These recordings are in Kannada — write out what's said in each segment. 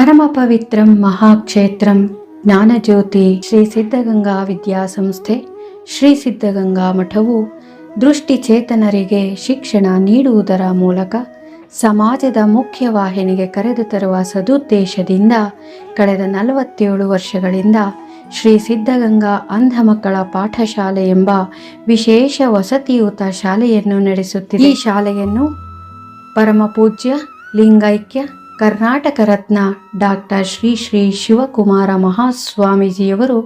ಪರಮ ಪವಿತ್ರಂ ಮಹಾಕ್ಷೇತ್ರಂ ಜ್ಞಾನಜ್ಯೋತಿ ಶ್ರೀ ಸಿದ್ಧಗಂಗಾ ವಿದ್ಯಾಸಂಸ್ಥೆ ಶ್ರೀ ಸಿದ್ಧಗಂಗಾ ಮಠವು ದೃಷ್ಟಿಚೇತನರಿಗೆ ಶಿಕ್ಷಣ ನೀಡುವುದರ ಮೂಲಕ ಸಮಾಜದ ಮುಖ್ಯವಾಹಿನಿಗೆ ಕರೆದು ತರುವ ಸದುದ್ದೇಶದಿಂದ ಕಳೆದ 47 ವರ್ಷಗಳಿಂದ ಶ್ರೀ ಸಿದ್ಧಗಂಗಾ ಅಂಧ ಮಕ್ಕಳ ಪಾಠಶಾಲೆ ಎಂಬ ವಿಶೇಷ ವಸತಿಯುತ ಶಾಲೆಯನ್ನು ನಡೆಸುತ್ತಿದೆ. ಈ ಶಾಲೆಯನ್ನು ಪರಮ ಪೂಜ್ಯ ಲಿಂಗೈಕ್ಯ ಕರ್ನಾಟಕ ರತ್ನ ಡಾಕ್ಟರ್ ಶ್ರೀ ಶ್ರೀ ಶಿವಕುಮಾರ ಮಹಾಸ್ವಾಮೀಜಿಯವರು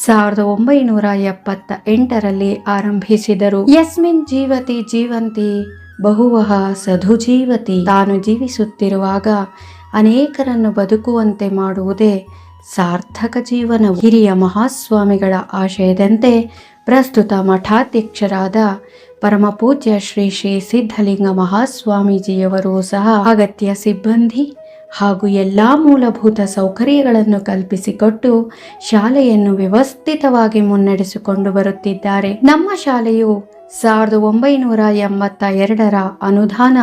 1978ರಲ್ಲಿ ಆರಂಭಿಸಿದರು. ಯಸ್ಮಿನ್ ಜೀವತಿ ಜೀವಂತಿ ಬಹುವಃ ಸಧು ಜೀವತಿ. ತಾನು ಜೀವಿಸುತ್ತಿರುವಾಗ ಅನೇಕರನ್ನು ಬದುಕುವಂತೆ ಮಾಡುವುದೇ ಸಾರ್ಥಕ ಜೀವನವು. ಹಿರಿಯ ಮಹಾಸ್ವಾಮಿಗಳ ಆಶಯದಂತೆ ಪ್ರಸ್ತುತ ಮಠಾಧ್ಯಕ್ಷರಾದ ಪರಮ ಪೂಜ್ಯ ಶ್ರೀ ಶ್ರೀ ಸಿದ್ಧಲಿಂಗ ಮಹಾಸ್ವಾಮೀಜಿಯವರು ಸಹ ಅಗತ್ಯ ಸಿಬ್ಬಂದಿ ಹಾಗೂ ಎಲ್ಲಾ ಮೂಲಭೂತ ಸೌಕರ್ಯಗಳನ್ನು ಕಲ್ಪಿಸಿಕೊಟ್ಟು ಶಾಲೆಯನ್ನು ವ್ಯವಸ್ಥಿತವಾಗಿ ಮುನ್ನಡೆಸಿಕೊಂಡು ಬರುತ್ತಿದ್ದಾರೆ. ನಮ್ಮ ಶಾಲೆಯು 1982ರ ಅನುದಾನ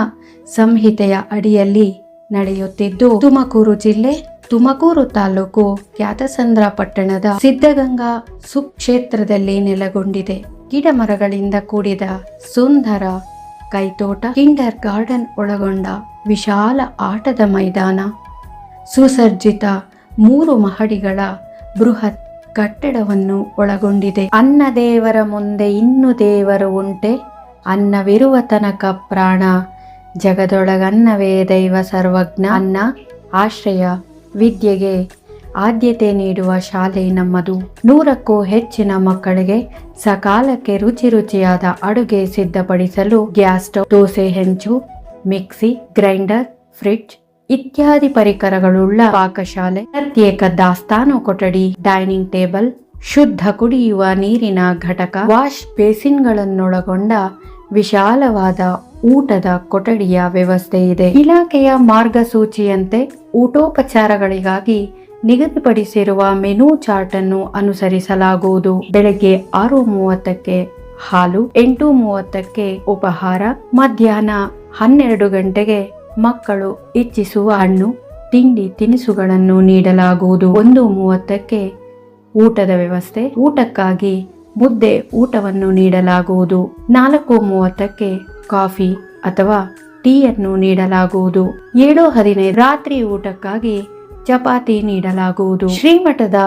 ಸಂಹಿತೆಯ ಅಡಿಯಲ್ಲಿ ನಡೆಯುತ್ತಿದ್ದು, ತುಮಕೂರು ಜಿಲ್ಲೆ ತುಮಕೂರು ತಾಲೂಕು ಕ್ಯಾತಸಂದ್ರ ಪಟ್ಟಣದ ಸಿದ್ಧಗಂಗಾ ಸುಕ್ಷೇತ್ರದಲ್ಲಿ ನೆಲೆಗೊಂಡಿದೆ. ಗಿಡ ಮರಗಳಿಂದ ಕೂಡಿದ ಸುಂದರ ಕೈತೋಟ, ಕಿಂಡರ್ ಗಾರ್ಡನ್ ಒಳಗೊಂಡ ವಿಶಾಲ ಆಟದ ಮೈದಾನ, ಸುಸಜ್ಜಿತ 3 ಮಹಡಿಗಳ ಬೃಹತ್ ಕಟ್ಟಡವನ್ನು ಒಳಗೊಂಡಿದೆ. ಅನ್ನ ದೇವರ ಮುಂದೆ ಇನ್ನು ದೇವರು ಉಂಟೆ, ಅನ್ನವಿರುವ ತನಕ ಪ್ರಾಣ, ಜಗದೊಳಗನ್ನವೇ ದೈವ ಸರ್ವಜ್ಞ. ಅನ್ನ, ಆಶ್ರಯ, ವಿದ್ಯೆಗೆ ಆದ್ಯತೆ ನೀಡುವ ಶಾಲೆ ನಮ್ಮದು. 100ಕ್ಕೂ ಹೆಚ್ಚಿನ ಮಕ್ಕಳಿಗೆ ಸಕಾಲಕ್ಕೆ ರುಚಿಯಾದ ಅಡುಗೆ ಸಿದ್ಧಪಡಿಸಲು ಗ್ಯಾಸ್ ಸ್ಟವ್, ದೋಸೆ ಹೆಂಚು, ಮಿಕ್ಸಿ, ಗ್ರೈಂಡರ್, ಫ್ರಿಡ್ಜ್ ಇತ್ಯಾದಿ ಪರಿಕರಗಳುಳ್ಳ ಪಾಕಶಾಲೆ, ಪ್ರತ್ಯೇಕ ದಾಸ್ತಾನು ಕೊಠಡಿ, ಡೈನಿಂಗ್ ಟೇಬಲ್, ಶುದ್ಧ ಕುಡಿಯುವ ನೀರಿನ ಘಟಕ, ವಾಶ್ ಬೇಸಿನ್ಗಳನ್ನೊಳಗೊಂಡ ವಿಶಾಲವಾದ ಊಟದ ಕೊಠಡಿಯ ವ್ಯವಸ್ಥೆ ಇದೆ. ಇಲಾಖೆಯ ಮಾರ್ಗಸೂಚಿಯಂತೆ ಊಟೋಪಚಾರಗಳಿಗಾಗಿ ನಿಗದಿಪಡಿಸಿರುವ ಮೆನು ಚಾರ್ಟ್ ಅನ್ನು ಅನುಸರಿಸಲಾಗುವುದು. ಬೆಳಗ್ಗೆ 6:30ಕ್ಕೆ ಹಾಲು, 8:30ಕ್ಕೆ ಉಪಹಾರ, ಮಧ್ಯಾಹ್ನ 12 ಗಂಟೆಗೆ ಮಕ್ಕಳು ಇಚ್ಛಿಸುವ ಹಣ್ಣು, ತಿಂಡಿ ತಿನಿಸುಗಳನ್ನು ನೀಡಲಾಗುವುದು. 1:30ಕ್ಕೆ ಊಟದ ವ್ಯವಸ್ಥೆ, ಊಟಕ್ಕಾಗಿ ಮುದ್ದೆ ಊಟವನ್ನು ನೀಡಲಾಗುವುದು. 4:30ಕ್ಕೆ ಕಾಫಿ ಅಥವಾ ಟೀಯನ್ನು ನೀಡಲಾಗುವುದು. 7:15 ರಾತ್ರಿ ಊಟಕ್ಕಾಗಿ ಚಪಾತಿ ನೀಡಲಾಗುವುದು. ಶ್ರೀಮಠದ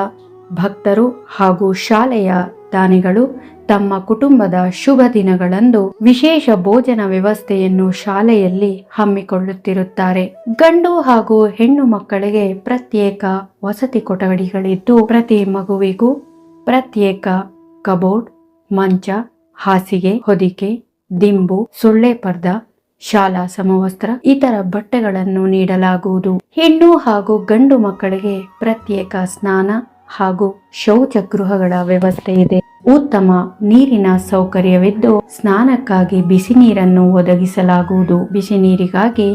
ಭಕ್ತರು ಹಾಗೂ ಶಾಲೆಯ ದಾನಿಗಳು ತಮ್ಮ ಕುಟುಂಬದ ಶುಭ ದಿನಗಳಂದು ವಿಶೇಷ ಭೋಜನ ವ್ಯವಸ್ಥೆಯನ್ನು ಶಾಲೆಯಲ್ಲಿ ಹಮ್ಮಿಕೊಳ್ಳುತ್ತಿರುತ್ತಾರೆ. ಗಂಡು ಹಾಗೂ ಹೆಣ್ಣು ಮಕ್ಕಳಿಗೆ ಪ್ರತ್ಯೇಕ ವಸತಿ ಕೊಠಡಿಗಳಿದ್ದು, ಪ್ರತಿ ಮಗುವಿಗೂ ಪ್ರತ್ಯೇಕ ಕಬೋರ್ಡ್, ಮಂಚ, ಹಾಸಿಗೆ, ಹೊದಿಕೆ, ದಿಂಬು, ಸೊಳ್ಳೆ ಪರ್ದ, ಶಾಲಾ ಸಮವಸ್ತ್ರ ಇತರ ಬಟ್ಟೆಗಳನ್ನು ನೀಡಲಾಗುವುದು. ಹೆಣ್ಣು ಹಾಗೂ ಗಂಡು ಮಕ್ಕಳಿಗೆ ಪ್ರತ್ಯೇಕ ಸ್ನಾನ ಹಾಗೂ ಶೌಚ ಗೃಹಗಳ ವ್ಯವಸ್ಥೆ ಇದೆ. ಉತ್ತಮ ನೀರಿನ ಸೌಕರ್ಯವಿದ್ದು, ಸ್ನಾನಕ್ಕಾಗಿ ಬಿಸಿ ನೀರನ್ನು ಒದಗಿಸಲಾಗುವುದು. ಬಿಸಿ ನೀರಿಗಾಗಿ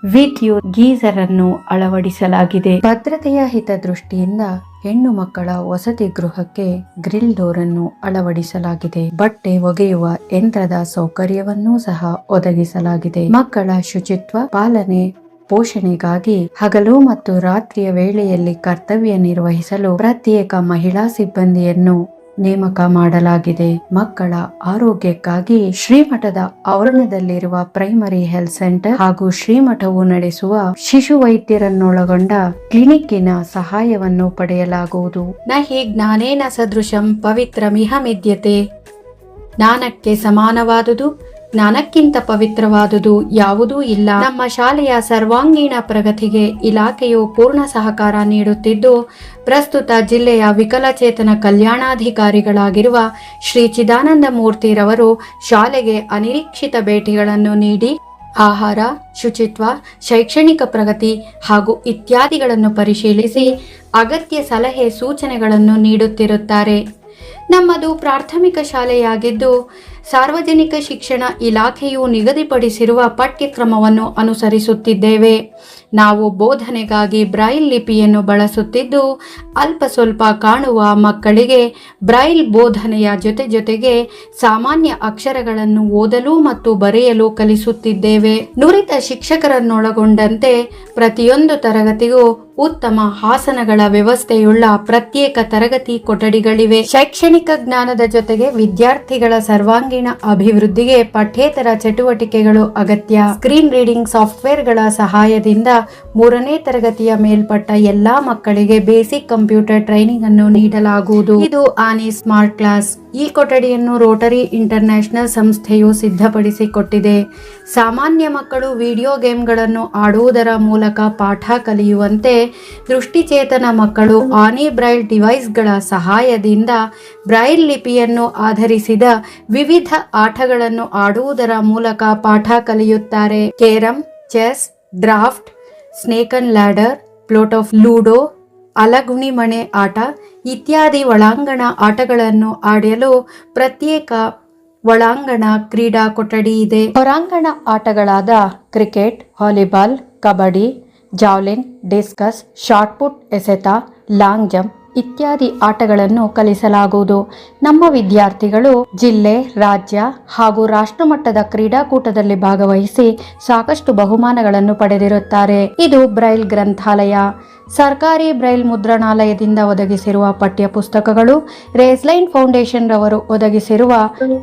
ವಿದ್ಯುತ್ ಗೀಸರ್ ಅನ್ನು ಅಳವಡಿಸಲಾಗಿದೆ. ಭದ್ರತೆಯ ಹಿತದೃಷ್ಟಿಯಿಂದ ಹೆಣ್ಣು ಮಕ್ಕಳ ವಸತಿ ಗೃಹಕ್ಕೆ ಗ್ರಿಲ್ ಡೋರ್ ಅನ್ನು ಅಳವಡಿಸಲಾಗಿದೆ. ಬಟ್ಟೆ ಒಗೆಯುವ ಯಂತ್ರದ ಸೌಕರ್ಯವನ್ನೂ ಸಹ ಒದಗಿಸಲಾಗಿದೆ. ಮಕ್ಕಳ ಶುಚಿತ್ವ ಪಾಲನೆ ಪೋಷಣೆಗಾಗಿ ಹಗಲು ಮತ್ತು ರಾತ್ರಿಯ ವೇಳೆಯಲ್ಲಿ ಕರ್ತವ್ಯ ನಿರ್ವಹಿಸಲು ಪ್ರತ್ಯೇಕ ಮಹಿಳಾ ಸಿಬ್ಬಂದಿಯನ್ನು ನೇಮಕ ಮಾಡಲಾಗಿದೆ. ಮಕ್ಕಳ ಆರೋಗ್ಯಕ್ಕಾಗಿ ಶ್ರೀಮಠದ ಆವರಣದಲ್ಲಿರುವ ಪ್ರೈಮರಿ ಹೆಲ್ತ್ ಸೆಂಟರ್ ಹಾಗೂ ಶ್ರೀಮಠವು ನಡೆಸುವ ಶಿಶು ವೈದ್ಯರನ್ನೊಳಗೊಂಡ ಕ್ಲಿನಿಕ್ಕಿನ ಸಹಾಯವನ್ನು ಪಡೆಯಲಾಗುವುದು. ನಹಿ ಜ್ಞಾನೇನ ಸದೃಶಂ ಪವಿತ್ರಮಿಹ ಮಿದ್ಯತೆ. ಜ್ಞಾನಕ್ಕೆ ಸಮಾನವಾದುದು, ಜ್ಞಾನಕ್ಕಿಂತ ಪವಿತ್ರವಾದುದು ಯಾವುದೂ ಇಲ್ಲ. ನಮ್ಮ ಶಾಲೆಯ ಸರ್ವಾಂಗೀಣ ಪ್ರಗತಿಗೆ ಇಲಾಖೆಯು ಪೂರ್ಣ ಸಹಕಾರ ನೀಡುತ್ತಿದ್ದು, ಪ್ರಸ್ತುತ ಜಿಲ್ಲೆಯ ವಿಕಲಚೇತನ ಕಲ್ಯಾಣಾಧಿಕಾರಿಗಳಾಗಿರುವ ಶ್ರೀ ಚಿದಾನಂದ ಮೂರ್ತಿರವರು ಶಾಲೆಗೆ ಅನಿರೀಕ್ಷಿತ ಭೇಟಿಗಳನ್ನು ನೀಡಿ ಆಹಾರ, ಶುಚಿತ್ವ, ಶೈಕ್ಷಣಿಕ ಪ್ರಗತಿ ಹಾಗೂ ಇತ್ಯಾದಿಗಳನ್ನು ಪರಿಶೀಲಿಸಿ ಅಗತ್ಯ ಸಲಹೆ ಸೂಚನೆಗಳನ್ನು ನೀಡುತ್ತಿರುತ್ತಾರೆ. ನಮ್ಮದು ಪ್ರಾಥಮಿಕ ಶಾಲೆಯಾಗಿದ್ದು, ಸಾರ್ವಜನಿಕ ಶಿಕ್ಷಣ ಇಲಾಖೆಯು ನಿಗದಿಪಡಿಸಿರುವ ಪಠ್ಯಕ್ರಮವನ್ನು ಅನುಸರಿಸುತ್ತಿದ್ದೇವೆ. ನಾವು ಬೋಧನೆಗಾಗಿ ಬ್ರೈಲ್ ಲಿಪಿಯನ್ನು ಬಳಸುತ್ತಿದ್ದು, ಅಲ್ಪ ಸ್ವಲ್ಪ ಕಾಣುವ ಮಕ್ಕಳಿಗೆ ಬ್ರೈಲ್ ಬೋಧನೆಯ ಜೊತೆಗೆ ಸಾಮಾನ್ಯ ಅಕ್ಷರಗಳನ್ನು ಓದಲು ಮತ್ತು ಬರೆಯಲು ಕಲಿಸುತ್ತಿದ್ದೇವೆ. ನುರಿತ ಶಿಕ್ಷಕರನ್ನೊಳಗೊಂಡಂತೆ ಪ್ರತಿಯೊಂದು ತರಗತಿಗೂ ಉತ್ತಮ ಆಸನಗಳ ವ್ಯವಸ್ಥೆಯುಳ್ಳ ಪ್ರತ್ಯೇಕ ತರಗತಿ ಕೊಠಡಿಗಳಿವೆ. ಶೈಕ್ಷಣಿಕ ಜ್ಞಾನದ ಜೊತೆಗೆ ವಿದ್ಯಾರ್ಥಿಗಳ ಸರ್ವಾಂಗೀಣ ಅಭಿವೃದ್ಧಿಗೆ ಪಠ್ಯೇತರ ಚಟುವಟಿಕೆಗಳು ಅಗತ್ಯ. ಸ್ಕ್ರೀನ್ ರೀಡಿಂಗ್ ಸಾಫ್ಟ್ವೇರ್ಗಳ ಸಹಾಯದಿಂದ 3ನೇ ತರಗತಿಯ ಮೇಲ್ಪಟ್ಟ ಎಲ್ಲಾ ಮಕ್ಕಳಿಗೆ ಬೇಸಿಕ್ ಕಂಪ್ಯೂಟರ್ ಟ್ರೈನಿಂಗ್ ಅನ್ನು ನೀಡಲಾಗುವುದು. ಇದು ಆನಿ ಸ್ಮಾರ್ಟ್ ಕ್ಲಾಸ್. ಈ ಕೊಠಡಿಯನ್ನು ರೋಟರಿ ಇಂಟರ್ನ್ಯಾಷನಲ್ ಸಂಸ್ಥೆಯು ಸಿದ್ಧಪಡಿಸಿಕೊಟ್ಟಿದೆ. ಸಾಮಾನ್ಯ ಮಕ್ಕಳು ವಿಡಿಯೋ ಗೇಮ್ಗಳನ್ನು ಆಡುವುದರ ಮೂಲಕ ಪಾಠ ಕಲಿಯುವಂತೆ, ದೃಷ್ಟಿಚೇತನ ಮಕ್ಕಳು ಆನಿ ಬ್ರೈಲ್ ಡಿವೈಸ್ಗಳ ಸಹಾಯದಿಂದ ಬ್ರೈಲ್ ಲಿಪಿಯನ್ನು ಆಧರಿಸಿದ ವಿವಿಧ ಆಟಗಳನ್ನು ಆಡುವುದರ ಮೂಲಕ ಪಾಠ ಕಲಿಯುತ್ತಾರೆ. Carrom, chess, draught, snake and ladder, ಪ್ಲೋಟ್ ಆಫ್ ಲೂಡೋ, ಅಲಗುಣಿ ಮಣೆ ಆಟ ಇತ್ಯಾದಿ ಒಳಾಂಗಣ ಆಟಗಳನ್ನು ಆಡಲು ಪ್ರತ್ಯೇಕ ಒಳಾಂಗಣ ಕ್ರೀಡಾ ಕೊಠಡಿ ಇದೆ. ಹೊರಾಂಗಣ ಆಟಗಳಾದ cricket, volleyball, kabaddi, javelin, discus, shot put, ಎಸೆತ, ಲಾಂಗ್ ಜಂಪ್ ಇತ್ಯಾದಿ ಆಟಗಳನ್ನು ಕಲಿಸಲಾಗುವುದು. ನಮ್ಮ ವಿದ್ಯಾರ್ಥಿಗಳು ಜಿಲ್ಲೆ, ರಾಜ್ಯ ಹಾಗೂ ರಾಷ್ಟ್ರಮಟ್ಟದ ಕ್ರೀಡಾಕೂಟದಲ್ಲಿ ಭಾಗವಹಿಸಿ ಸಾಕಷ್ಟು ಬಹುಮಾನಗಳನ್ನು ಪಡೆದಿರುತ್ತಾರೆ. ಇದು ಬ್ರೈಲ್ ಗ್ರಂಥಾಲಯ. ಸರ್ಕಾರಿ ಬ್ರೈಲ್ ಮುದ್ರಣಾಲಯದಿಂದ ಒದಗಿಸಿರುವ ಪಠ್ಯ ಪುಸ್ತಕಗಳು, ರೇಸ್ಲೈನ್ ಫೌಂಡೇಶನ್ ರವರು ಒದಗಿಸಿರುವ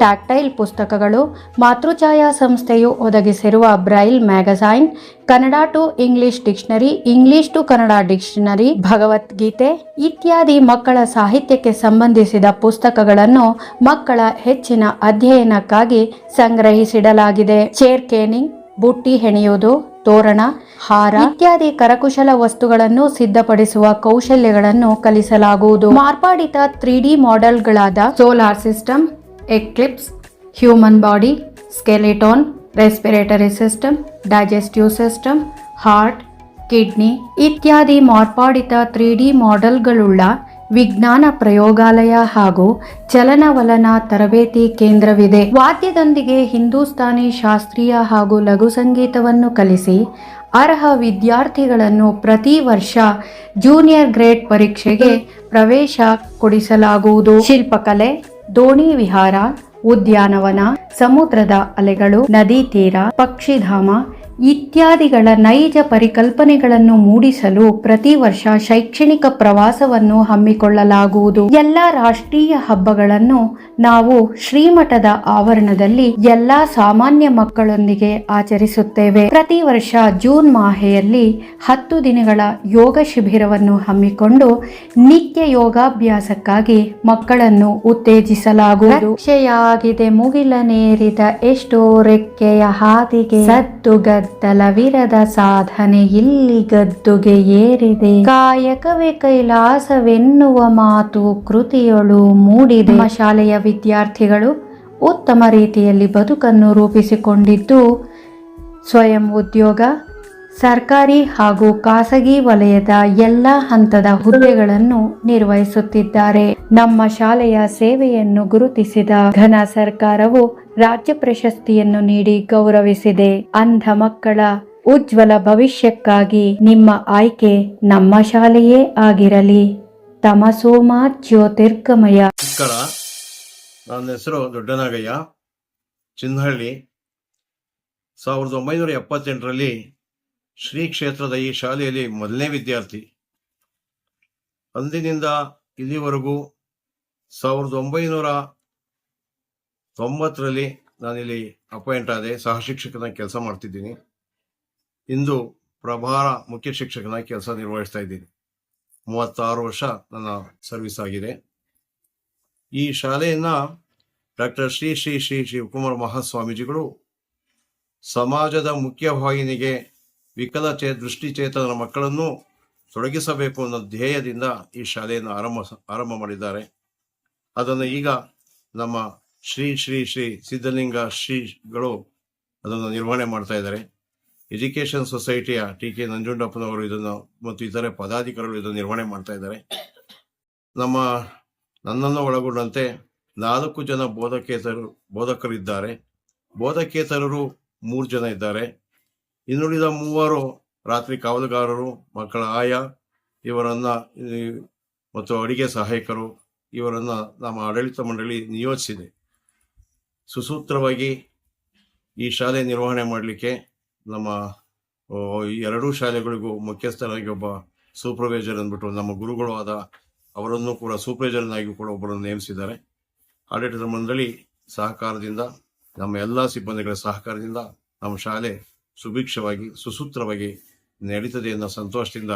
ಟ್ಯಾಕ್ಟೈಲ್ ಪುಸ್ತಕಗಳು, ಮಾತೃಛಾಯಾ ಸಂಸ್ಥೆಯು ಒದಗಿಸಿರುವ braille magazine, Kannada to English dictionary, English to Kannada dictionary, Bhagavad Gita ಇತ್ಯಾದಿ ಮಕ್ಕಳ ಸಾಹಿತ್ಯಕ್ಕೆ ಸಂಬಂಧಿಸಿದ ಪುಸ್ತಕಗಳನ್ನು ಮಕ್ಕಳ ಹೆಚ್ಚಿನ ಅಧ್ಯಯನಕ್ಕಾಗಿ ಸಂಗ್ರಹಿಸಿಡಲಾಗಿದೆ. ಚೇರ್ ಕೇನಿಂಗ್, ಬುಟ್ಟಿ ಹೆಣೆಯುವುದು, ತೋರಣ, ಹಾರ ಇತ್ಯಾದಿ ಕರಕುಶಲ ವಸ್ತುಗಳನ್ನು ಸಿದ್ಧಪಡಿಸುವ ಕೌಶಲ್ಯಗಳನ್ನು ಕಲಿಸಲಾಗುವುದು. ಮಾರ್ಪಾಡಿತ 3D ಮಾಡೆಲ್ಗಳಾದ solar system, eclipse, human body, skeleton, respiratory system, digestive system, heart, kidney ಇತ್ಯಾದಿ ಮಾರ್ಪಾಡಿತ 3D ಮಾಡೆಲ್ಗಳುಳ್ಳ ವಿಜ್ಞಾನ ಪ್ರಯೋಗಾಲಯ ಹಾಗೂ ಚಲನವಲನ ತರಬೇತಿ ಕೇಂದ್ರವಿದೆ. ವಾದ್ಯದೊಂದಿಗೆ ಹಿಂದೂಸ್ತಾನಿ ಶಾಸ್ತ್ರೀಯ ಹಾಗೂ ಲಘು ಸಂಗೀತವನ್ನು ಕಲಿಸಿ ಅರ್ಹ ವಿದ್ಯಾರ್ಥಿಗಳನ್ನು ಪ್ರತಿ ವರ್ಷ ಜೂನಿಯರ್ ಗ್ರೇಡ್ ಪರೀಕ್ಷೆಗೆ ಪ್ರವೇಶ ಕೊಡಿಸಲಾಗುವುದು. ಶಿಲ್ಪಕಲೆ, ದೋಣಿ ವಿಹಾರ, ಉದ್ಯಾನವನ, ಸಮುದ್ರದ ಅಲೆಗಳು, ನದಿ ತೀರ, ಪಕ್ಷಿಧಾಮ ಇತ್ಯಾದಿಗಳ ನೈಜ ಪರಿಕಲ್ಪನೆಗಳನ್ನು ಮೂಡಿಸಲು ಪ್ರತಿ ವರ್ಷ ಶೈಕ್ಷಣಿಕ ಪ್ರವಾಸವನ್ನು ಹಮ್ಮಿಕೊಳ್ಳಲಾಗುವುದು. ಎಲ್ಲ ರಾಷ್ಟ್ರೀಯ ಹಬ್ಬಗಳನ್ನು ನಾವು ಶ್ರೀಮಠದ ಆವರಣದಲ್ಲಿ ಎಲ್ಲಾ ಸಾಮಾನ್ಯ ಮಕ್ಕಳೊಂದಿಗೆ ಆಚರಿಸುತ್ತೇವೆ. ಪ್ರತಿ ವರ್ಷ ಜೂನ್ ಮಾಹೆಯಲ್ಲಿ 10 ದಿನಗಳ ಯೋಗ ಶಿಬಿರವನ್ನು ಹಮ್ಮಿಕೊಂಡು ನಿತ್ಯ ಯೋಗಾಭ್ಯಾಸಕ್ಕಾಗಿ ಮಕ್ಕಳನ್ನು ಉತ್ತೇಜಿಸಲಾಗುವುದು. ರಕ್ಷೆಯಾಗಿದೆ ಮುಗಿಲನೇರಿದ ಎಷ್ಟೋ ರೆಕ್ಕೆಯ ಹಾದಿಗೆ, ಸದ್ದುಗದ್ದಲವಿರದ ಸಾಧನೆ ಇಲ್ಲಿ ಗದ್ದುಗೆ ಏರಿದೆ, ಕಾಯಕವೇ ಕೈಲಾಸವೆನ್ನುವ ಮಾತು ಕೃತಿಯೊಳು ಮೂಡಿದೆ. ನಮ್ಮ ಶಾಲೆಯ ವಿದ್ಯಾರ್ಥಿಗಳು ಉತ್ತಮ ರೀತಿಯಲ್ಲಿ ಬದುಕನ್ನು ರೂಪಿಸಿಕೊಂಡಿದ್ದು ಸ್ವಯಂ ಉದ್ಯೋಗ, ಸರ್ಕಾರಿ ಹಾಗೂ ಖಾಸಗಿ ವಲಯದ ಎಲ್ಲ ಹಂತದ ಹುದ್ದೆಗಳನ್ನು ನಿರ್ವಹಿಸುತ್ತಿದ್ದಾರೆ. ನಮ್ಮ ಶಾಲೆಯ ಸೇವೆಯನ್ನು ಗುರುತಿಸಿದ ಘನ ಸರ್ಕಾರವು ರಾಜ್ಯ ಪ್ರಶಸ್ತಿಯನ್ನು ನೀಡಿ ಗೌರವಿಸಿದೆ. ಅಂಧ ಮಕ್ಕಳ ಉಜ್ವಲ ಭವಿಷ್ಯಕ್ಕಾಗಿ ನಿಮ್ಮ ಆಯ್ಕೆ ನಮ್ಮ ಶಾಲೆಯೇ ಆಗಿರಲಿ. ತಮಸೋಮ ಜ್ಯೋತಿರ್ಗಮಯ. ನಮಸ್ಕಾರ, ನನ್ನ ಹೆಸರು ದೊಡ್ಡನಾಗಯ್ಯ, ಚಿನ್ನಹಳ್ಳಿ. 1978ರಲ್ಲಿ ಶ್ರೀ ಕ್ಷೇತ್ರದ ಈ ಶಾಲೆಯಲ್ಲಿ ಮೊದಲನೇ ವಿದ್ಯಾರ್ಥಿ. ಅಂದಿನಿಂದ ಇಲ್ಲಿವರೆಗೂ 1990ರಲ್ಲಿ ನಾನಿಲ್ಲಿ ಅಪಾಯಿಂಟ್ ಆದೆ. ಸಹ ಶಿಕ್ಷಕನಾಗಿ ಕೆಲಸ ಮಾಡ್ತಿದ್ದೀನಿ. ಇಂದು ಪ್ರಭಾರ ಮುಖ್ಯ ಶಿಕ್ಷಕನಾಗಿ ಕೆಲಸ ನಿರ್ವಹಿಸ್ತಾ ಇದ್ದೀನಿ. 36 ವರ್ಷ ನನ್ನ ಸರ್ವಿಸ್ ಆಗಿದೆ. ಈ ಶಾಲೆಯನ್ನ ಡಾಕ್ಟರ್ ಶ್ರೀ ಶ್ರೀ ಶ್ರೀ ಶಿವಕುಮಾರ ಮಹಾಸ್ವಾಮೀಜಿಗಳು ಸಮಾಜದ ಮುಖ್ಯವಾಹಿನಿಗೆ ದೃಷ್ಟಿಚೇತನರ ಮಕ್ಕಳನ್ನು ತೊಡಗಿಸಬೇಕು ಅನ್ನೋ ಧ್ಯೇಯದಿಂದ ಈ ಶಾಲೆಯನ್ನು ಆರಂಭ ಮಾಡಿದ್ದಾರೆ. ಅದನ್ನು ಈಗ ನಮ್ಮ ಶ್ರೀ ಶ್ರೀ ಶ್ರೀ ಸಿದ್ಧಲಿಂಗ ಶ್ರೀಗಳು ಅದನ್ನು ನಿರ್ವಹಣೆ ಮಾಡ್ತಾ ಇದ್ದಾರೆ. ಎಜುಕೇಶನ್ ಸೊಸೈಟಿಯ ಟಿ ಕೆ ನಂಜುಂಡಪ್ಪನವರು ಇದನ್ನು ಮತ್ತು ಇತರೆ ಪದಾಧಿಕಾರಿಗಳು ಇದನ್ನು ನಿರ್ವಹಣೆ ಮಾಡ್ತಾ ಇದ್ದಾರೆ. ನನ್ನನ್ನು ಒಳಗೊಂಡಂತೆ 4 ಜನ ಬೋಧಕರಿದ್ದಾರೆ. ಬೋಧಕೇತರರು 3 ಜನ ಇದ್ದಾರೆ. ಇನ್ನುಳಿದ 3 ರಾತ್ರಿ ಕಾವಲುಗಾರರು, ಮಕ್ಕಳ ಆಯಾ ಇವರನ್ನ ಮತ್ತು ಅಡಿಗೆ ಸಹಾಯಕರು ಇವರನ್ನ ನಮ್ಮ ಆಡಳಿತ ಮಂಡಳಿ ನಿಯೋಜಿಸಿದೆ. ಸುಸೂತ್ರವಾಗಿ ಈ ಶಾಲೆ ನಿರ್ವಹಣೆ ಮಾಡಲಿಕ್ಕೆ ನಮ್ಮ 2 ಶಾಲೆಗಳಿಗೂ ಮುಖ್ಯಸ್ಥರಾಗಿ ಒಬ್ಬ ಸೂಪರ್ವೈಸರ್ ಅಂದ್ಬಿಟ್ಟು ನಮ್ಮ ಗುರುಗಳು ಆದ ಅವರನ್ನು ಕೂಡ ಸೂಪರ್ವೈಸರ್ನಾಗಿ ಕೂಡ ಒಬ್ಬರನ್ನು ನೇಮಿಸಿದ್ದಾರೆ. ಆಡಳಿತ ಮಂಡಳಿ ಸಹಕಾರದಿಂದ, ನಮ್ಮ ಎಲ್ಲ ಸಿಬ್ಬಂದಿಗಳ ಸಹಕಾರದಿಂದ ನಮ್ಮ ಶಾಲೆ ಸುಭಿಕ್ಷವಾಗಿ ಸುಸೂತ್ರವಾಗಿ ನಡೀತದೆ ಅನ್ನೋ ಸಂತೋಷದಿಂದ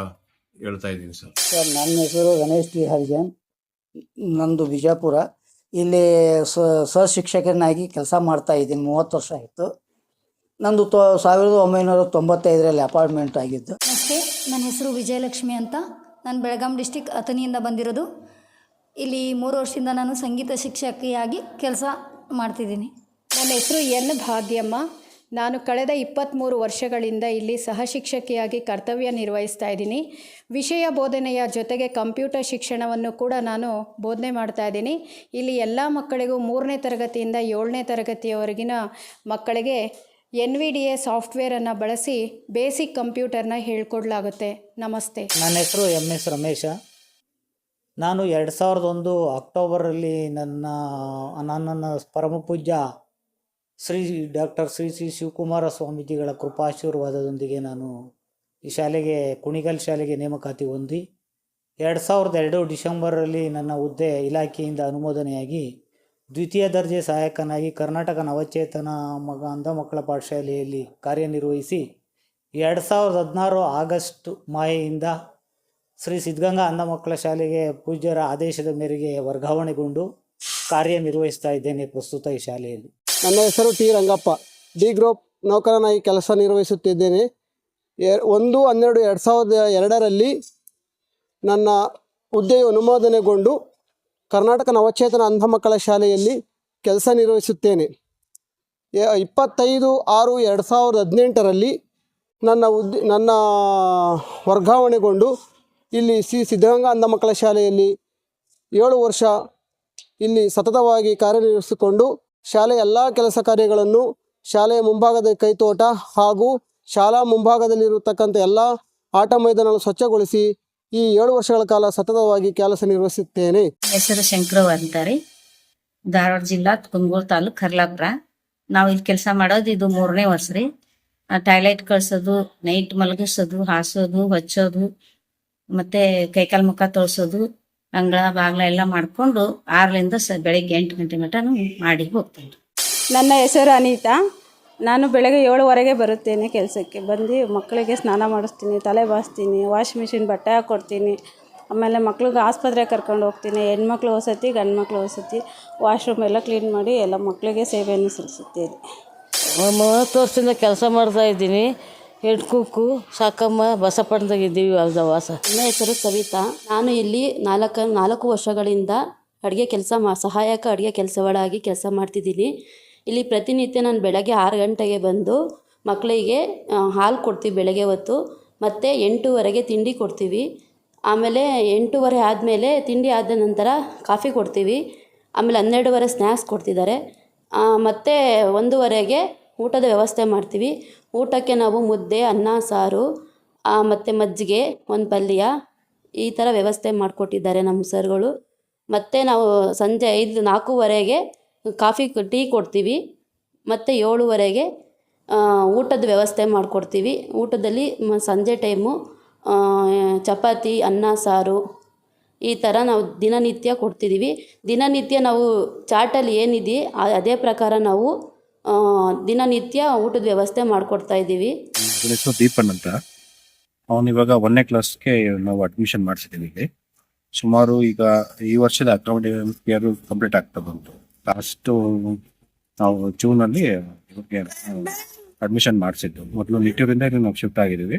ಹೇಳ್ತಾ ಇದ್ದೀನಿ ಸರ್. ಸರ್, ನನ್ನ ಹೆಸರು ಗಣೇಶ್ ಟಿ ಹರಿಜನ್. ನಂದು ಬಿಜಾಪುರ. ಇಲ್ಲಿ ಸಹಶಿಕ್ಷಕನಾಗಿ ಕೆಲಸ ಮಾಡ್ತಾ ಇದ್ದೀನಿ. 30 ವರ್ಷ ಆಯಿತು. ನಂದು 1995ರಲ್ಲಿ ಅಪಾರ್ಟ್ಮೆಂಟ್ ಆಗಿದ್ದು. ನಮಸ್ತೆ, ನನ್ನ ಹೆಸರು ವಿಜಯಲಕ್ಷ್ಮಿ ಅಂತ. ನಾನು ಬೆಳಗಾಂ ಡಿಸ್ಟಿಕ್ ಅಥಣಿಯಿಂದ ಬಂದಿರೋದು. ಇಲ್ಲಿ 3 ವರ್ಷದಿಂದ ನಾನು ಸಂಗೀತ ಶಿಕ್ಷಕಿಯಾಗಿ ಕೆಲಸ ಮಾಡ್ತಿದ್ದೀನಿ. ನನ್ನ ಹೆಸರು ಎನ್ ಭಾಗ್ಯಮ್ಮ. ನಾನು ಕಳೆದ 23 ವರ್ಷಗಳಿಂದ ಇಲ್ಲಿ ಸಹಶಿಕ್ಷಕಿಯಾಗಿ ಕರ್ತವ್ಯ ನಿರ್ವಹಿಸ್ತಾ ಇದ್ದೀನಿ. ವಿಷಯ ಬೋಧನೆಯ ಜೊತೆಗೆ ಕಂಪ್ಯೂಟರ್ ಶಿಕ್ಷಣವನ್ನು ಕೂಡ ನಾನು ಬೋಧನೆ ಮಾಡ್ತಾ ಇದ್ದೀನಿ. ಇಲ್ಲಿ ಎಲ್ಲ ಮಕ್ಕಳಿಗೂ 3ನೇ ತರಗತಿಯಿಂದ 7ನೇ ತರಗತಿಯವರೆಗಿನ ಮಕ್ಕಳಿಗೆ NVDA ಸಾಫ್ಟ್ವೇರನ್ನು ಬಳಸಿ ಬೇಸಿಕ್ ಕಂಪ್ಯೂಟರ್ನ ಹೇಳ್ಕೊಡ್ಲಾಗುತ್ತೆ. ನಮಸ್ತೆ. ನನ್ನ ಹೆಸರು MS ರಮೇಶ. ನಾನು 2001 ಅಕ್ಟೋಬರಲ್ಲಿ ನನ್ನ ಪರಮ ಪೂಜ್ಯ ಡಾಕ್ಟರ್ ಶ್ರೀ ಶಿವಕುಮಾರ ಸ್ವಾಮೀಜಿಗಳ ಕೃಪಾಶೀರ್ವಾದದೊಂದಿಗೆ ನಾನು ಈ ಶಾಲೆಗೆ, ಕುಣಿಗಲ್ ಶಾಲೆಗೆ ನೇಮಕಾತಿ ಹೊಂದಿ 2002 ಡಿಸೆಂಬರಲ್ಲಿ ನನ್ನ ಹುದ್ದೆ ಇಲಾಖೆಯಿಂದ ಅನುಮೋದನೆಯಾಗಿ ದ್ವಿತೀಯ ದರ್ಜೆ ಸಹಾಯಕನಾಗಿ ಕರ್ನಾಟಕ ನವಚೇತನ ಅಂಧ ಮಕ್ಕಳ ಪಾಠಶಾಲೆಯಲ್ಲಿ ಕಾರ್ಯನಿರ್ವಹಿಸಿ 2016 ಆಗಸ್ಟ್ ಮಾಹೆಯಿಂದ ಶ್ರೀ ಸಿದ್ಧಗಂಗಾ ಅಂಧ ಮಕ್ಕಳ ಶಾಲೆಗೆ ಪೂಜ್ಯರ ಆದೇಶದ ಮೇರೆಗೆ ವರ್ಗಾವಣೆಗೊಂಡು ಕಾರ್ಯನಿರ್ವಹಿಸ್ತಾ ಇದ್ದೇನೆ ಪ್ರಸ್ತುತ ಈ ಶಾಲೆಯಲ್ಲಿ. ನನ್ನ ಹೆಸರು ಟಿ ರಂಗಪ್ಪ. ಡಿ ಗ್ರೂಪ್ ನೌಕರನಾಗಿ ಕೆಲಸ ನಿರ್ವಹಿಸುತ್ತಿದ್ದೇನೆ. 1/12/2002ರಲ್ಲಿ ನನ್ನ ಹುದ್ದೆಯು ಅನುಮೋದನೆಗೊಂಡು ಕರ್ನಾಟಕ ನವಚೇತನ ಅಂಧ ಮಕ್ಕಳ ಶಾಲೆಯಲ್ಲಿ ಕೆಲಸ ನಿರ್ವಹಿಸುತ್ತೇನೆ. 25/6/2018ರಲ್ಲಿ ನನ್ನ ವರ್ಗಾವಣೆಗೊಂಡು ಇಲ್ಲಿ ಶ್ರೀ ಸಿದ್ಧಗಂಗಾ ಅಂಧ ಮಕ್ಕಳ ಶಾಲೆಯಲ್ಲಿ 7 ವರ್ಷ ಇಲ್ಲಿ ಸತತವಾಗಿ ಕಾರ್ಯನಿರ್ವಹಿಸಿಕೊಂಡು ಶಾಲೆಯ ಎಲ್ಲ ಕೆಲಸ ಕಾರ್ಯಗಳನ್ನು, ಶಾಲೆಯ ಮುಂಭಾಗದ ಕೈತೋಟ ಹಾಗೂ ಶಾಲಾ ಮುಂಭಾಗದಲ್ಲಿರತಕ್ಕಂಥ ಎಲ್ಲ ಆಟ ಮೈದಾನಗಳನ್ನು ಸ್ವಚ್ಛಗೊಳಿಸಿ ಈ 7 ವರ್ಷಗಳ ಕಾಲ ಸತತವಾಗಿ ಕೆಲಸ ನಿರ್ವಹಿಸುತ್ತೇನೆ. ಹೆಸರು ಶಂಕರವ್ ಅಂತಾರೆ. ಧಾರವಾಡ ಜಿಲ್ಲಾ ಕುಂದಗೋಳ ತಾಲೂಕು ಕರ್ಲಾಪುರ. ನಾವು ಇಲ್ಲಿ ಕೆಲಸ ಮಾಡೋದು ಇದು 3ನೇ ವರ್ಷ ರೀ. ಟಾಯ್ಲೆಟ್ ಕಳ್ಸೋದು, ನೈಟ್ ಮಲಗಿಸೋದು, ಹಾಸೋದು, ಹಚ್ಚೋದು, ಮತ್ತೆ ಕೈಕಾಲು ಮುಖ ತೊಳ್ಸೋದು, ಅಂಗಳ ಬಾಗ್ಲ ಎಲ್ಲ ಮಾಡಿಕೊಂಡು 6ರಿಂದ ಬೆಳಿಗ್ಗೆ 8 ಗಂಟೆ ಮಟ್ಟ ಮಾಡಿ ಹೋಗ್ತೇನೆ. ನನ್ನ ಹೆಸರು ಅನಿತಾ. ನಾನು ಬೆಳಗ್ಗೆ 7:15 ಬರುತ್ತೇನೆ ಕೆಲಸಕ್ಕೆ. ಬಂದು ಮಕ್ಕಳಿಗೆ ಸ್ನಾನ ಮಾಡಿಸ್ತೀನಿ, ತಲೆ ಬಾಚ್ತೀನಿ, ವಾಶ್ ಮಿಷಿನ್ ಬಟ್ಟೆ ಹಾಕ್ಕೊಡ್ತೀನಿ. ಆಮೇಲೆ ಮಕ್ಳಿಗೆ ಆಸ್ಪತ್ರೆಗೆ ಕರ್ಕೊಂಡು ಹೋಗ್ತೀನಿ. ಹೆಣ್ಮಕ್ಳು ವಸತಿ, ಗಂಡು ಮಕ್ಳು ವಸತಿ, ವಾಶ್ರೂಮ್ ಎಲ್ಲ ಕ್ಲೀನ್ ಮಾಡಿ ಎಲ್ಲ ಮಕ್ಕಳಿಗೆ ಸೇವೆಯನ್ನು ಸಲ್ಲಿಸುತ್ತೇನೆ. 30 ವರ್ಷದಿಂದ ಕೆಲಸ ಮಾಡ್ತಾ ಇದ್ದೀನಿ. ಹೆಡ್ ಕುಕ್ಕು, ಸಾಕಮ್ಮ, ಬಸಪ್ಪಣ್ಣದಾಗಿದ್ದೀವಿ ವಾಸ. ನನ್ನ ಹೆಸರು ಸವಿತಾ. ನಾನು ಇಲ್ಲಿ 4 ವರ್ಷಗಳಿಂದ ಸಹಾಯಕ ಅಡುಗೆ ಕೆಲಸಗಳಾಗಿ ಕೆಲಸ ಮಾಡ್ತಿದ್ದೀನಿ. ಇಲ್ಲಿ ಪ್ರತಿನಿತ್ಯ ನಾನು ಬೆಳಗ್ಗೆ 6 ಗಂಟೆಗೆ ಬಂದು ಮಕ್ಕಳಿಗೆ ಹಾಲು ಕೊಡ್ತೀವಿ ಬೆಳಗ್ಗೆ ಹೊತ್ತು, ಮತ್ತು 8:00ವರೆಗೆ ತಿಂಡಿ ಕೊಡ್ತೀವಿ. ಆಮೇಲೆ 8:30 ಆದಮೇಲೆ ತಿಂಡಿ ಆದ ನಂತರ ಕಾಫಿ ಕೊಡ್ತೀವಿ. ಆಮೇಲೆ 12:30 ಸ್ನ್ಯಾಕ್ಸ್ ಕೊಡ್ತಿದ್ದಾರೆ. ಮತ್ತು 1:00ವರೆಗೆ ಊಟದ ವ್ಯವಸ್ಥೆ ಮಾಡ್ತೀವಿ. ಊಟಕ್ಕೆ ನಾವು ಮುದ್ದೆ, ಅನ್ನ, ಸಾರು, ಮತ್ತು ಮಜ್ಜಿಗೆ, ಒಂದು ಪಲ್ಯ, ಈ ಥರ ವ್ಯವಸ್ಥೆ ಮಾಡಿಕೊಟ್ಟಿದ್ದಾರೆ ನಮ್ಮ ಸರ್ಗಳು. ಮತ್ತು ನಾವು ಸಂಜೆ 4:15ಗೆ ಟೀ ಕೊಡ್ತೀವಿ. ಮತ್ತು 7:00ವರೆಗೆ ಊಟದ ವ್ಯವಸ್ಥೆ ಮಾಡಿಕೊಡ್ತೀವಿ. ಊಟದಲ್ಲಿ ಸಂಜೆ ಟೈಮು ಚಪಾತಿ, ಅನ್ನ, ಸಾರು, ಈ ಥರ ನಾವು ದಿನನಿತ್ಯ ಕೊಡ್ತಿದ್ದೀವಿ. ದಿನನಿತ್ಯ ನಾವು ಚಾರ್ಟಲ್ಲಿ ಏನಿದೆ ಅದೇ ಪ್ರಕಾರ ನಾವು ದಿನನಿತ್ಯ ಊಟದ ವ್ಯವಸ್ಥೆ ಮಾಡಿಕೊಡ್ತಾ ಇದ್ದೀವಿ. ಹೆಸರು ದೀಪನ್ ಅಂತ. ಅವನು ಇವಾಗ 1ನೇ ಕ್ಲಾಸ್ಗೆ ನಾವು ಅಡ್ಮಿಷನ್ ಮಾಡಿಸಿದ್ದೀವಿ ಇಲ್ಲಿ. ಸುಮಾರು ಈಗ ಈ ವರ್ಷದ ಅಕಾಡೆಮಿಕ್ ಇಯರ್ ಕಂಪ್ಲೀಟ್ ಆಗ್ತಾ ಬಂತು. ಲಾಸ್ಟ್ ನಾವು ಜೂನಲ್ಲಿ ಅಡ್ಮಿಷನ್ ಮಾಡಿಸಿದ್ದು. ಮೊದಲು ನಿಟ್ಟೂರಿಂದ ಇಲ್ಲಿ ನಾವು ಶಿಫ್ಟ್ ಆಗಿದ್ದೀವಿ.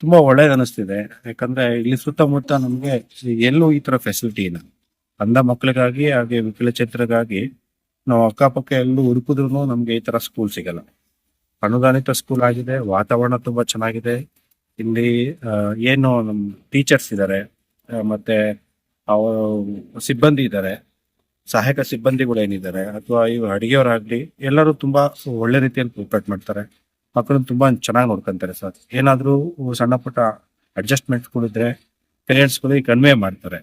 ತುಂಬಾ ಒಳ್ಳೇದು ಅನಿಸ್ತಿದೆ. ಯಾಕಂದ್ರೆ ಇಲ್ಲಿ ಸುತ್ತಮುತ್ತ ನಮಗೆ ಎಲ್ಲೂ ಈ ತರ ಫೆಸಿಲಿಟಿ ಇಲ್ಲ. ಅಂಧ ಮಕ್ಕಳಿಗಾಗಿ ಹಾಗೆ ವಿಕಲಚೇತರಿಗಾಗಿ ನಾವು ಅಕ್ಕಪಕ್ಕ ಎಲ್ಲೂ ಹುಡುಕಿದ್ರು ನಮ್ಗೆ ಈ ತರ ಸ್ಕೂಲ್ ಸಿಗಲ್ಲ. ಅನುದಾನಿತ ಸ್ಕೂಲ್ ಆಗಿದೆ. ವಾತಾವರಣ ತುಂಬಾ ಚೆನ್ನಾಗಿದೆ. ಇಲ್ಲಿ ಏನು ನಮ್ ಟೀಚರ್ಸ್ ಇದ್ದಾರೆ, ಮತ್ತೆ ಸಿಬ್ಬಂದಿ ಇದ್ದಾರೆ, ಸಹಾಯಕ ಸಿಬ್ಬಂದಿಗಳು ಏನಿದ್ದಾರೆ ಅಥವಾ ಇವು ಅಡಿಗೆಯವರಾಗ್ಲಿ ಎಲ್ಲರೂ ತುಂಬಾ ಒಳ್ಳೆ ರೀತಿಯಲ್ಲಿ ಕೋಪರೇಟ್ ಮಾಡ್ತಾರೆ. ಮಕ್ಕಳನ್ನ ತುಂಬಾ ಚೆನ್ನಾಗಿ ನೋಡ್ಕೊಂತಾರೆ ಸರ್. ಏನಾದ್ರೂ ಸಣ್ಣ ಪುಟ್ಟ ಅಡ್ಜಸ್ಟ್ಮೆಂಟ್ಗಳಿದ್ರೆ ಪೇರೆಂಟ್ಸ್ಗಳಿಗೆ ಕನ್ವೆ ಮಾಡ್ತಾರೆ,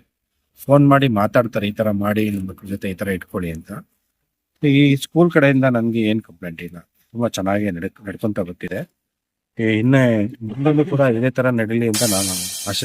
ಫೋನ್ ಮಾಡಿ ಮಾತಾಡ್ತಾರೆ, ಈ ತರ ಮಾಡಿ ನಿಮ್ಮ ಮಕ್ಕಳ ಜೊತೆ ಈ ತರ ಇಟ್ಕೊಳ್ಳಿ ಅಂತ. ಈ ಸ್ಕೂಲ್ ಕಡೆಯಿಂದ ನನ್ಗೆ ಏನ್ ಕಂಪ್ಲೇಂಟ್ ಇಲ್ಲ. ತುಂಬಾ ಚೆನ್ನಾಗಿ ನಡ್ಕೊಂತ ಗೊತ್ತಿದೆ. ಇನ್ನೇ ಮುಂದೊಂದು ಕೂಡ ಇದೇ ತರ ನಡೀಲಿ ಅಂತ ನಾನು ಆಶಿಸ್ತೀನಿ.